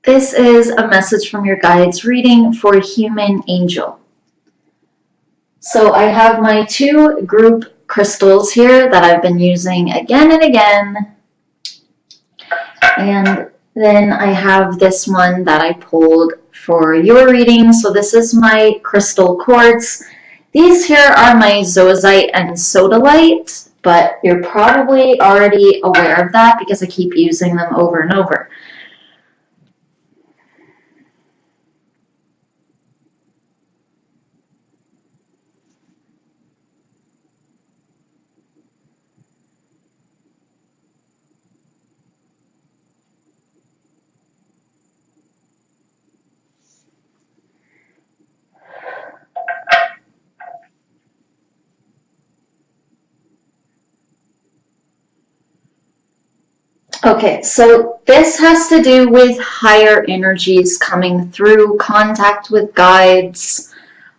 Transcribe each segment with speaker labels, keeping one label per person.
Speaker 1: This is a message from your guides reading for Human Angel. So I have my 2 group crystals here that I've been using again and again. And then I have this one that I pulled for your reading. So this is my crystal quartz. These here are my zoisite and sodalite, but you're probably already aware of that because I keep using them over and over. Okay, so this has to do with higher energies coming through, contact with guides.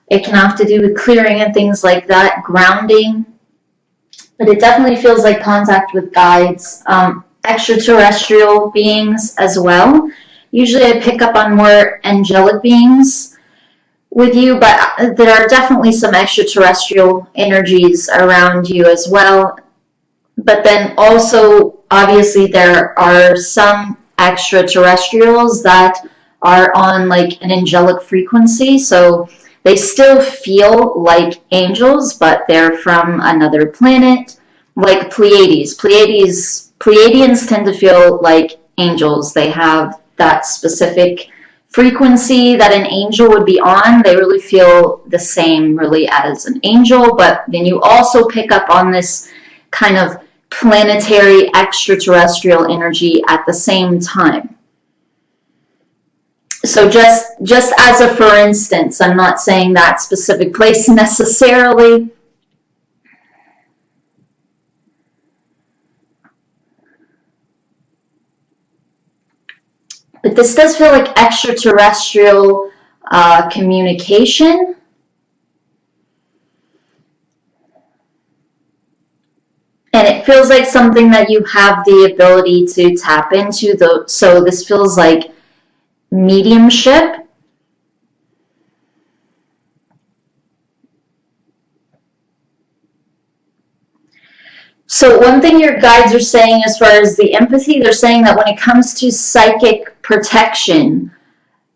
Speaker 1: It can have to do with clearing and things like that, grounding. But it definitely feels like contact with guides, extraterrestrial beings as well. Usually I pick up on more angelic beings with you, but there are definitely some extraterrestrial energies around you as well. But then also, obviously, there are some extraterrestrials that are on like an angelic frequency. So they still feel like angels, but they're from another planet, like Pleiades. Pleiadians tend to feel like angels. They have that specific frequency that an angel would be on. They really feel the same, really, as an angel. But then you also pick up on this kind of planetary extraterrestrial energy at the same time. So just as a for instance, I'm not saying that specific place necessarily. But this does feel like extraterrestrial communication. And it feels like something that you have the ability to tap into. So this feels like mediumship. So one thing your guides are saying as far as the empathy, they're saying that when it comes to psychic protection,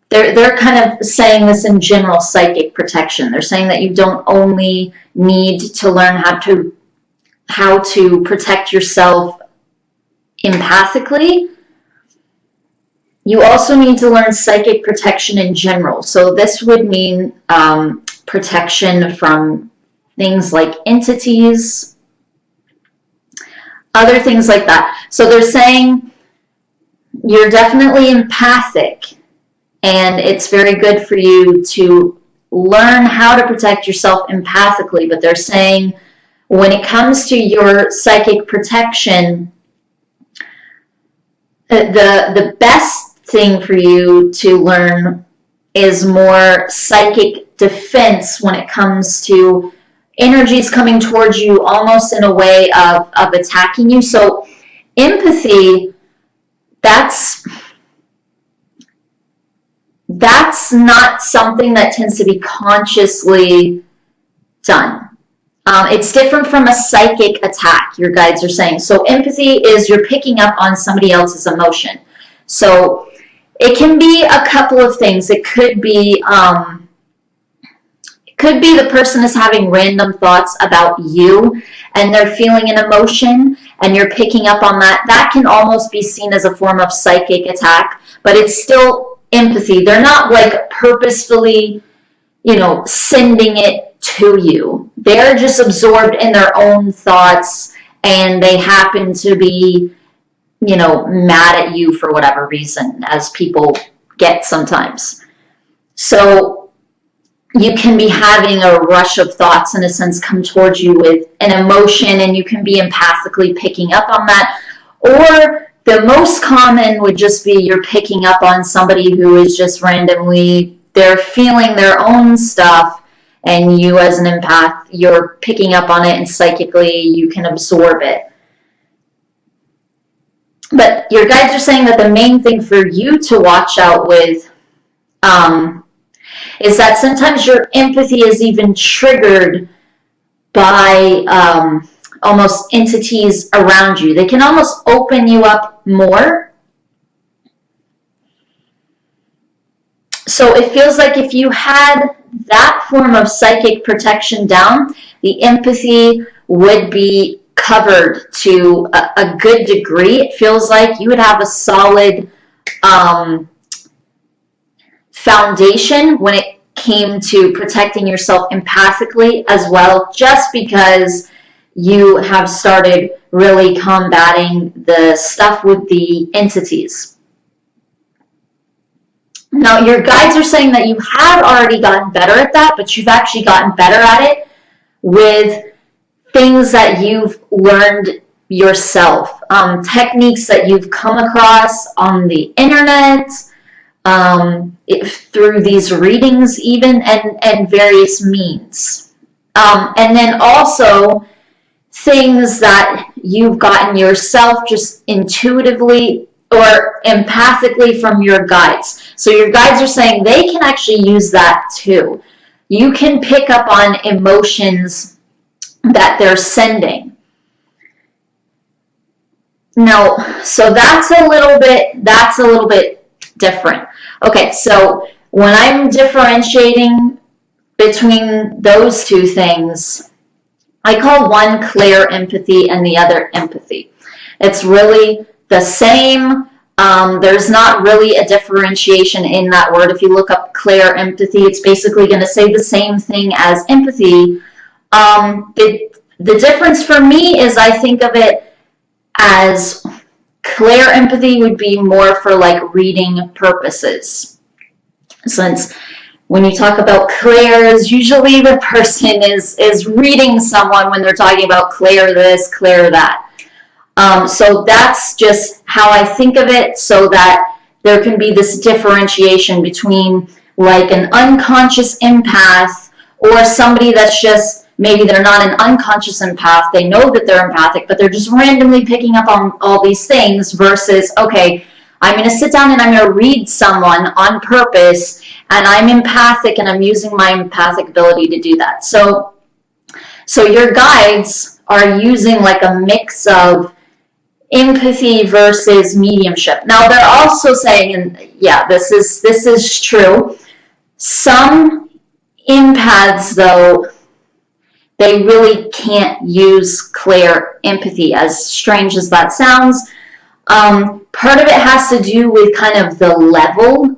Speaker 1: they're kind of saying this in general, psychic protection. They're saying that you don't only need to learn how to protect yourself empathically, you also need to learn psychic protection in general. So this would mean protection from things like entities, other things like that. So they're saying you're definitely empathic, and it's very good for you to learn how to protect yourself empathically, but they're saying when it comes to your psychic protection, the best thing for you to learn is more psychic defense when it comes to energies coming towards you almost in a way of attacking you. So empathy, that's not something that tends to be consciously done. It's different from a psychic attack, your guides are saying. So empathy is you're picking up on somebody else's emotion. So it can be a couple of things. It could be the person is having random thoughts about you and they're feeling an emotion and you're picking up on that. That can almost be seen as a form of psychic attack, but it's still empathy. They're not like purposefully, sending it to you. They're just absorbed in their own thoughts and they happen to be, mad at you for whatever reason, as people get sometimes. So you can be having a rush of thoughts, in a sense, come towards you with an emotion, and you can be empathically picking up on that. Or the most common would just be you're picking up on somebody who is just randomly, they're feeling their own stuff, and you as an empath, you're picking up on it, and psychically you can absorb it. But your guides are saying that the main thing for you to watch out with is that sometimes your empathy is even triggered by almost entities around you. They can almost open you up more. So it feels like if you had that form of psychic protection down, the empathy would be covered to a good degree. It feels like you would have a solid foundation when it came to protecting yourself empathically as well, just because you have started really combating the stuff with the entities. Now, your guides are saying that you have already gotten better at that, but you've actually gotten better at it with things that you've learned yourself, techniques that you've come across on the internet, through these readings even, and various means. And then also things that you've gotten yourself just intuitively or empathically from your guides. So your guides are saying they can actually use that too. You can pick up on emotions that they're sending. No, so that's a little bit different. Okay, so when I'm differentiating between those two things, I call one clair empathy and the other empathy. It's really the same. There's not really a differentiation in that word. If you look up clair empathy, it's basically going to say the same thing as empathy. The difference for me is I think of it as clair empathy would be more for like reading purposes. Since when you talk about clairs, usually the person is reading someone when they're talking about clair this, clair that. So that's just how I think of it, so that there can be this differentiation between like an unconscious empath or somebody that's just, maybe they're not an unconscious empath, they know that they're empathic, but they're just randomly picking up on all these things versus, okay, I'm going to sit down and I'm going to read someone on purpose, and I'm empathic and I'm using my empathic ability to do that. So your guides are using like a mix of empathy versus mediumship. Now they're also saying, and yeah, this is true, some empaths though, they really can't use clair empathy, as strange as that sounds. Part of it has to do with kind of the level.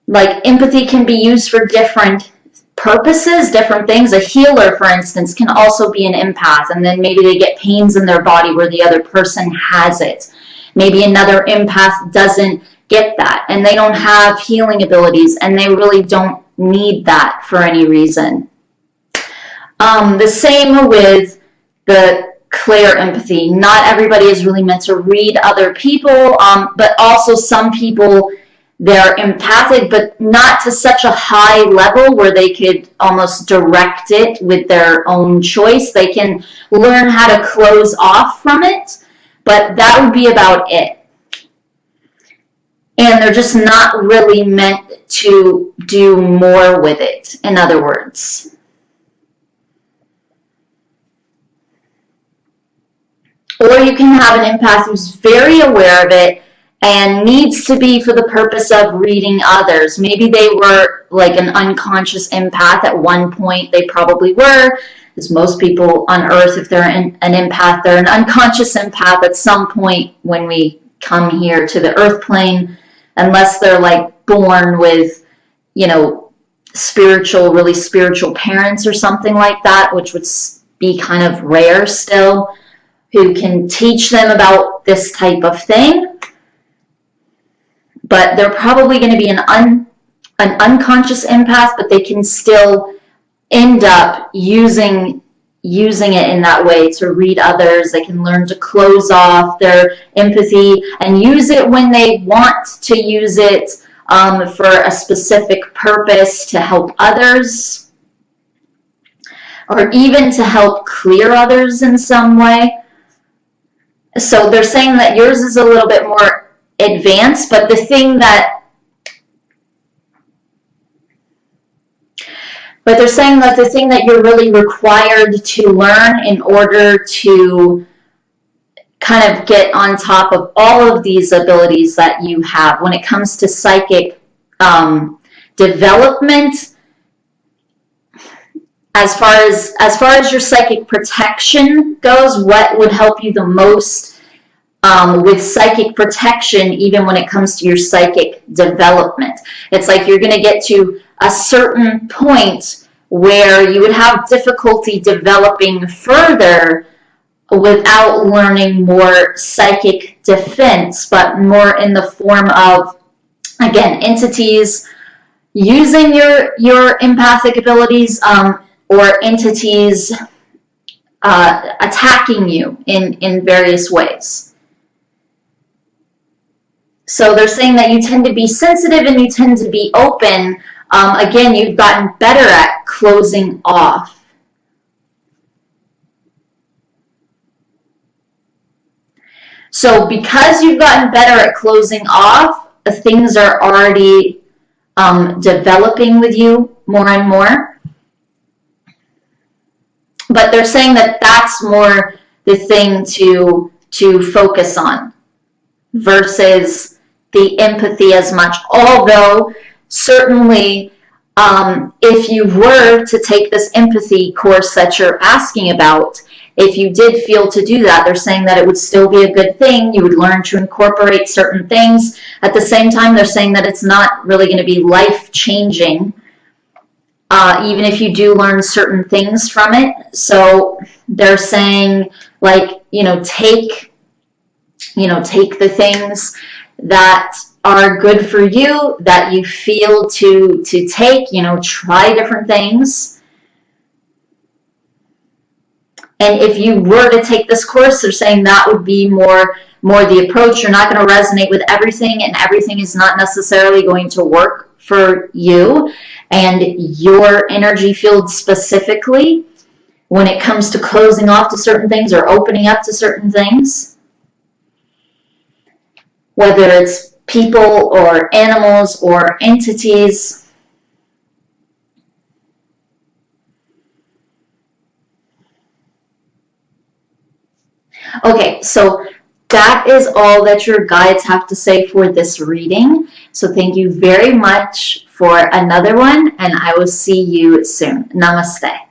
Speaker 1: Like empathy can be used for different purposes, different things. A healer, for instance, can also be an empath, and then maybe they get pains in their body where the other person has it. Maybe another empath doesn't get that, and they don't have healing abilities, and they really don't need that for any reason. The same with the clair empathy. Not everybody is really meant to read other people, but also some people, they're empathic, but not to such a high level where they could almost direct it with their own choice. They can learn how to close off from it, but that would be about it. And they're just not really meant to do more with it, in other words. Or you can have an empath who's very aware of it and needs to be for the purpose of reading others. Maybe they were like an unconscious empath at one point. They probably were, because most people on Earth, if they're an empath, they're an unconscious empath at some point when we come here to the Earth plane, unless they're like born with, you know, really spiritual parents or something like that, which would be kind of rare still, who can teach them about this type of thing. But they're probably going to be an unconscious empath, but they can still end up using it in that way to read others. They can learn to close off their empathy and use it when they want to use it for a specific purpose to help others, or even to help clear others in some way. So they're saying that yours is a little bit more advanced, but the thing that they're saying that the thing that you're really required to learn in order to kind of get on top of all of these abilities that you have when it comes to psychic development, as far as your psychic protection goes, what would help you the most with psychic protection, even when it comes to your psychic development? It's like you're going to get to a certain point where you would have difficulty developing further without learning more psychic defense, but more in the form of, again, entities using your empathic abilities, or entities attacking you in various ways. So they're saying that you tend to be sensitive and you tend to be open. Again, you've gotten better at closing off. So because you've gotten better at closing off, things are already developing with you more and more. But they're saying that that's more the thing to focus on versus the empathy as much. Although certainly if you were to take this empathy course that you're asking about, if you did feel to do that, they're saying that it would still be a good thing. You would learn to incorporate certain things. At the same time, they're saying that it's not really going to be life-changing, even if you do learn certain things from it. So they're saying, like, take the things that are good for you, that you feel to take, try different things. And if you were to take this course, they're saying that would be more the approach. You're not going to resonate with everything, and everything is not necessarily going to work for you and your energy field specifically when it comes to closing off to certain things or opening up to certain things. Whether it's people or animals or entities. Okay, so that is all that your guides have to say for this reading. So thank you very much for another one, and I will see you soon. Namaste.